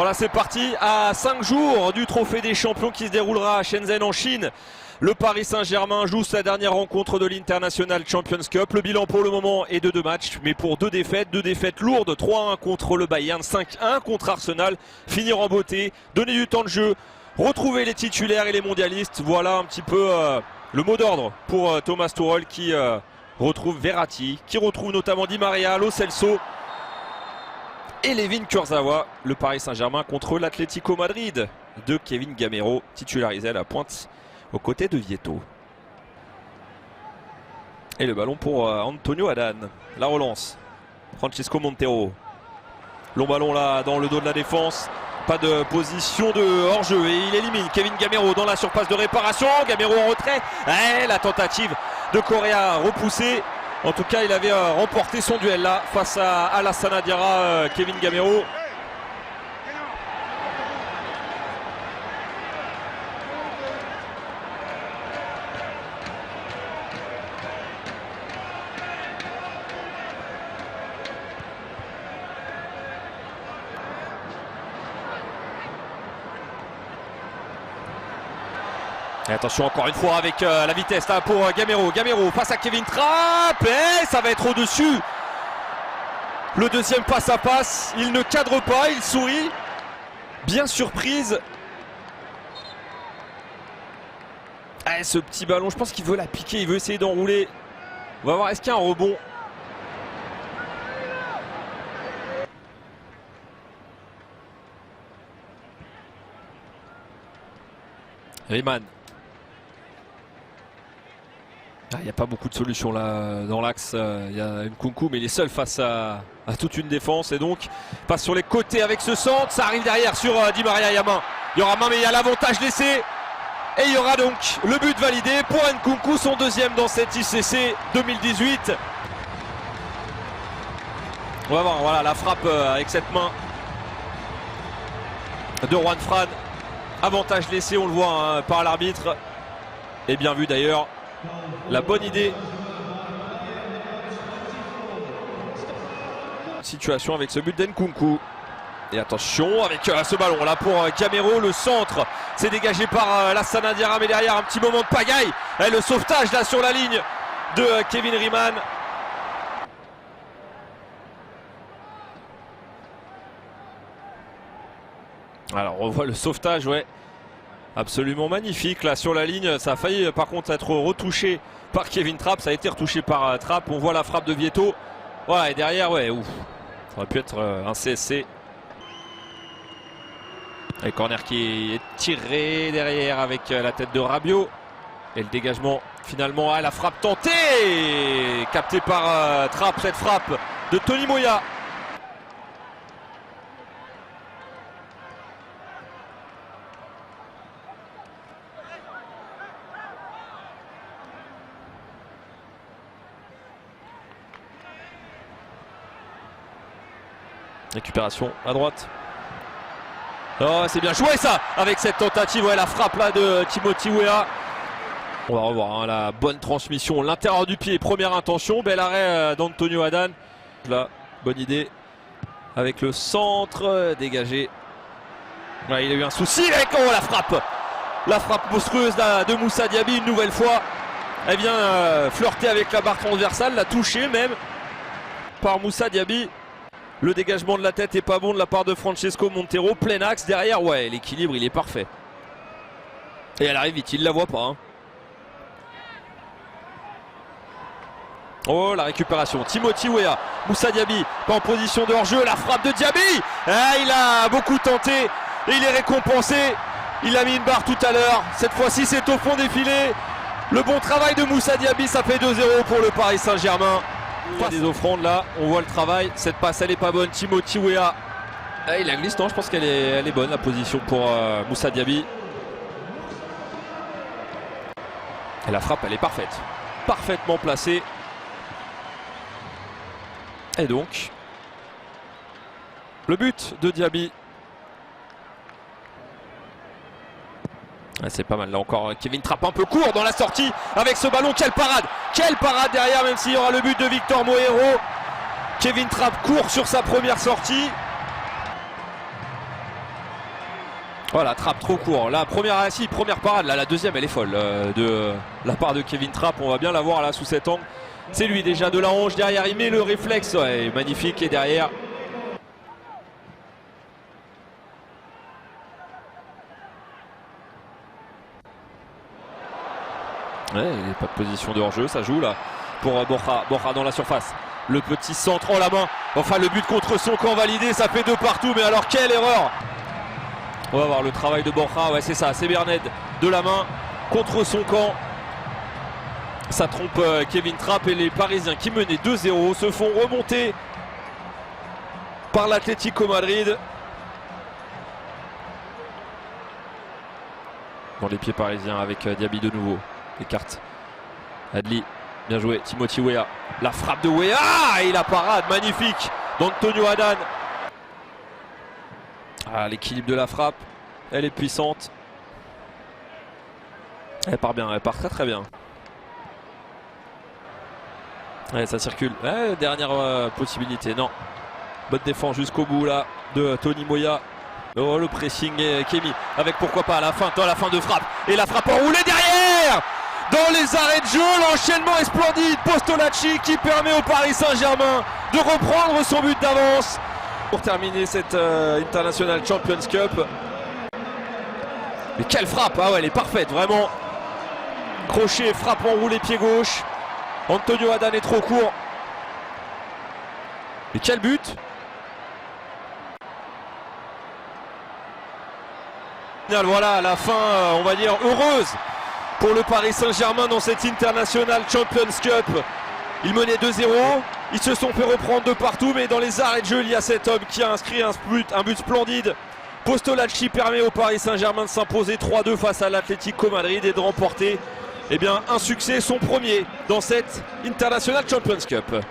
Voilà, c'est parti à 5 jours du Trophée des Champions qui se déroulera à Shenzhen en Chine. Le Paris Saint-Germain joue sa dernière rencontre de l'International Champions Cup. Le bilan pour le moment est de 2 matchs, mais pour 2 défaites lourdes. 3-1 contre le Bayern, 5-1 contre Arsenal. Finir en beauté, donner du temps de jeu, retrouver les titulaires et les mondialistes. Voilà un petit peu le mot d'ordre pour Thomas Tuchel qui retrouve Verratti, qui retrouve notamment Di Maria, Lo Celso et Layvin Kurzawa. Le Paris Saint-Germain contre l'Atlético Madrid de Kevin Gamero, titularisé à la pointe aux côtés de Vieto. Et le ballon pour Antonio Adan. La relance. Francisco Montero. Long ballon là dans le dos de la défense. Pas de position de hors-jeu et il élimine Kevin Gamero dans la surface de réparation. Gamero en retrait. Et la tentative de Correa repoussée. En tout cas, il avait remporté son duel là face à Alassane Diarra, Kevin Gamero. Et attention encore une fois avec la vitesse là pour Gamero. Gamero face à Kevin Trapp et ça va être au-dessus. Le deuxième passe à passe, il ne cadre pas, il sourit. Bien surprise. Et ce petit ballon, je pense qu'il veut la piquer, il veut essayer d'enrouler. On va voir, est-ce qu'il y a un rebond? Riemann. Il n'y a pas beaucoup de solutions là dans l'axe. Il y a Nkunku, mais il est seul face à toute une défense. Et donc, passe sur les côtés avec ce centre. Ça arrive derrière sur Di Maria. Il y a main. Il y aura main, mais il y a l'avantage laissé. Et il y aura donc le but validé pour Nkunku, son deuxième dans cette ICC 2018. On va voir, voilà la frappe avec cette main de Juan Fran. Avantage laissé, on le voit hein, par l'arbitre. Et bien vu d'ailleurs. La bonne idée. Situation avec ce but d'Nkunku. Et attention avec ce ballon là pour Gamero. Le centre c'est dégagé par Alassane Diarra, mais derrière un petit moment de pagaille. Et le sauvetage là sur la ligne de Kevin Riemann. Alors on voit le sauvetage, ouais. Absolument magnifique là sur la ligne. Ça a failli par contre être retouché par Kevin Trapp. Ça a été retouché par Trapp. On voit la frappe de Vieto. Voilà, et derrière, ouais, ouf. Ça aurait pu être un CSC. Et corner qui est tiré derrière avec la tête de Rabiot. Et le dégagement finalement. Ah, la frappe tentée. Captée par Trapp, cette frappe de Tony Moya. Récupération à droite. Oh, c'est bien joué ça avec cette tentative. Ouais, la frappe là de Timothy Weah. On va revoir hein, la bonne transmission. L'intérieur du pied. Première intention. Bel arrêt d'Antonio Adan. Là, bonne idée. Avec le centre dégagé. Ouais, il a eu un souci avec la frappe. La frappe monstrueuse de Moussa Diaby une nouvelle fois. Elle vient flirter avec la barre transversale. La toucher même par Moussa Diaby. Le dégagement de la tête est pas bon de la part de Francisco Montero. Plein axe derrière, ouais, l'équilibre il est parfait. Et elle arrive vite, il la voit pas. Hein. Oh, la récupération. Timothy Weah, Moussa Diaby, pas en position de hors-jeu. La frappe de Diaby. Ah, il a beaucoup tenté et il est récompensé. Il a mis une barre tout à l'heure. Cette fois-ci, c'est au fond des filets. Le bon travail de Moussa Diaby, ça fait 2-0 pour le Paris Saint-Germain. Il y a des offrandes là, on voit le travail. Cette passe elle est pas bonne. Timothy Weah, ah, il la glisse, non, je pense qu'elle est bonne la position pour Moussa Diaby. Et la frappe elle est parfaite, parfaitement placée. Et donc le but de Diaby. Ah, c'est pas mal là encore. Kevin Trapp un peu court dans la sortie avec ce ballon. Quelle parade derrière, même s'il y aura le but de Victor Moero. Kevin Trapp court sur sa première sortie. Voilà, Trapp trop court. La première parade, là, la deuxième elle est folle de la part de Kevin Trapp. On va bien la voir là sous cet angle. C'est lui déjà de la hanche derrière, il met le réflexe, ouais, magnifique, et derrière. Ouais, il n'y a pas de position de hors-jeu, ça joue là pour Borja dans la surface. Le petit centre en la main, enfin le but contre son camp validé, ça fait 2 partout, mais alors quelle erreur! On va voir le travail de Borja, ouais c'est ça, c'est Berned de la main contre son camp. Ça trompe Kevin Trapp et les Parisiens qui menaient 2-0 se font remonter par l'Atlético Madrid. Dans les pieds parisiens avec Diaby de nouveau. Écarte. Adli, bien joué. Timothy Weah. La frappe de Weah et la parade magnifique d'Antonio Adan. Ah, l'équilibre de la frappe, elle est puissante. Elle part bien, elle part très très bien. Ouais, ça circule. Ouais, dernière possibilité, non. Bonne défense jusqu'au bout là de Tony Moya. Oh, le pressing Kémy avec pourquoi pas à la fin, dans la fin de frappe. Et la frappe enroulée derrière. Dans les arrêts de jeu, l'enchaînement est splendide. Postolacci qui permet au Paris Saint-Germain de reprendre son but d'avance. Pour terminer cette International Champions Cup. Mais quelle frappe, ah ouais, elle est parfaite, vraiment. Crochet, frappe enroulée pied gauche. Antonio Adan est trop court. Et quel but! Voilà la fin, on va dire, heureuse pour le Paris Saint-Germain dans cette International Champions Cup. Ils menaient 2-0, ils se sont fait reprendre de partout, mais dans les arrêts de jeu, il y a cet homme qui a inscrit un but splendide. Postolacci permet au Paris Saint-Germain de s'imposer 3-2 face à l'Atlético Madrid et de remporter un succès, son premier dans cette International Champions Cup.